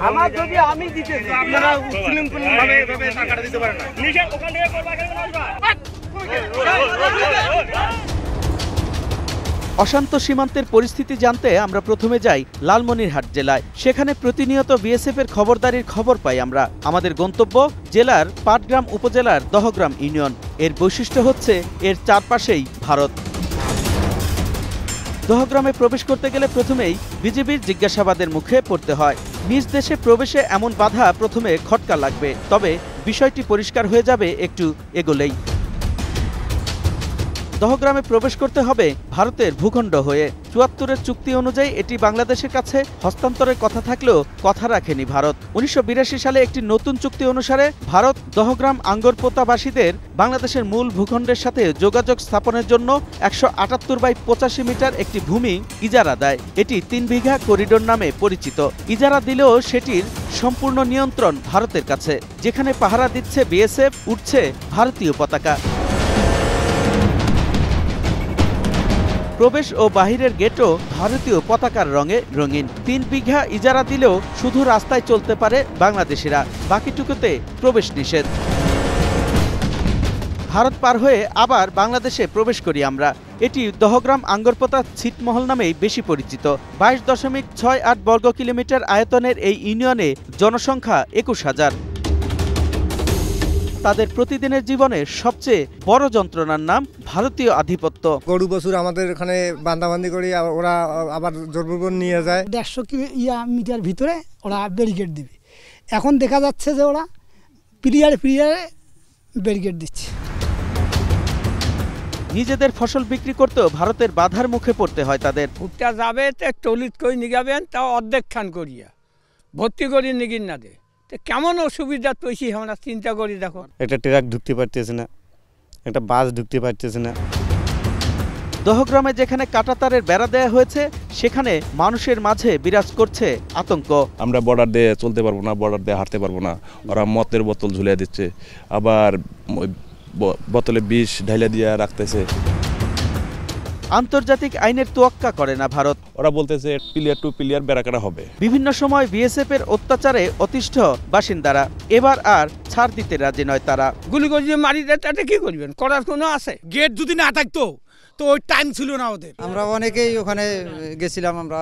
আমার যদি আমি দিতেছি আপনারা উচ্ছৃঙ্খলভাবে এভাবে টাকাটা দিতে পারেন না। নিচে ওখান থেকে করবা কেন আসবা? অশান্ত সীমান্তের পরিস্থিতি জানতে আমরা প্রথমে যাই লালমনিরহাট জেলায়। সেখানে প্রতিনিয়ত বিএসএফের খবরদারির খবর পাই আমরা। আমাদের গন্তব্য জেলার পাটগ্রাম উপজেলার দহগ্রাম ইউনিয়ন। এর বৈশিষ্ট্য হচ্ছে এর চারপাশেই ভারত। দহগ্রামে প্রবেশ করতে গেলে প্রথমেই বিজিবির জিজ্ঞাসাবাদের মুখে পড়তে হয়। নিজ দেশে প্রবেশে এমন বাধা প্রথমে খটকা লাগবে, তবে বিষয়টি পরিষ্কার হয়ে যাবে একটু এগোলেই। দহগ্রামে প্রবেশ করতে হবে ভারতের ভূখণ্ড হয়ে। ৭৪-এর চুক্তি অনুযায়ী এটি বাংলাদেশের কাছে হস্তান্তরের কথা থাকলেও কথা রাখেনি ভারত। ১৯৮২ সালে একটি নতুন চুক্তি অনুসারে ভারত দহগ্রাম আঙ্গরপোতাবাসীদের বাংলাদেশের মূল ভূখণ্ডের সাথে যোগাযোগ স্থাপনের জন্য ১৭৮/৮৫ মিটার একটি ভূমি ইজারা দেয়। এটি ৩ বিঘা করিডোর নামে পরিচিত। ইজারা দিলেও সেটির সম্পূর্ণ নিয়ন্ত্রণ ভারতের কাছে। যেখানে পাহারা দিচ্ছে বিএসএফ, উঠছে ভারতীয় পতাকা। প্রবেশ ও বাহিরের গেটও ভারতীয় পতাকার রঙে রঙিন। ৩ বিঘা ইজারা দিলেও শুধু রাস্তায় চলতে পারে বাংলাদেশিরা, বাকিটুকুতে প্রবেশ নিষেধ। ভারত পার হয়ে আবার বাংলাদেশে প্রবেশ করি আমরা। এটি দহগ্রাম আঙ্গরপোতা ছিটমহল নামেই বেশি পরিচিত। ২২.৬৮ বর্গ কিলোমিটার আয়তনের এই ইউনিয়নে জনসংখ্যা ২১,০০০। তাদের প্রতিদিনের জীবনে সবচেয়ে বড় যন্ত্রণার নাম ভারতীয় আধিপত্য। গরু বছর আমাদের এখানে বান্দাবান্দি করি, ওরা আবার জোরপূর্বক নিয়ে যায়। ১৫০ মিটার ভিতরে ওরা ব্যারিকেড দিবে। এখন দেখা যাচ্ছে যে ওরা প্লেয়ারে ব্যারিকেড দিচ্ছে। নিজেদের ফসল বিক্রি করতেও ভারতের বাধার মুখে পড়তে হয় তাদের। ভুট্টা যাবে টলিত করে নিগাবেন, তাও অর্ধেক খান করিয়া ভর্তি করি নিগিন না দে। কেমন অসুবিধা তৈরি আমরা চিন্তা করি। দেখো, একটা ট্রাক ঢুকতে পারতেছে না, একটা বাস ঢুকতে পারতেছে না। দহগ্রামে যেখানে কাঁটাতারের বেড়া দেয়া হয়েছে, সেখানে মানুষের মাঝে বিরাজ করছে আতঙ্ক। আমরা বর্ডার দিয়ে চলতে পারবো না, বর্ডার দিয়ে হাঁটতে পারবো না। ওরা মদের বোতল ঝুলিয়ে দিচ্ছে, আবার বোতলে বিষ ঢাইলে দিয়ে রাখতেছে। আন্তর্জাতিক আইনের তোয়াক্কা করে না ভারত। ওরা বলতেছে প্লেয়ার টু প্লেয়ার বেড়াকাটা হবে। বিভিন্ন সময় বিএসএফ এর অত্যাচারে অতিষ্ঠ বাসিন্দারা এবার আর ছাড় দিতে রাজি নয় তারা। গুলি করে যে মারি দেয়, তাতে কি করবেন? করার কোনো আছে? গেট যদি না থাকতো তো ওই টাইম ছিল না ওদের। আমরা অনেকেই ওখানে গেছিলাম, আমরা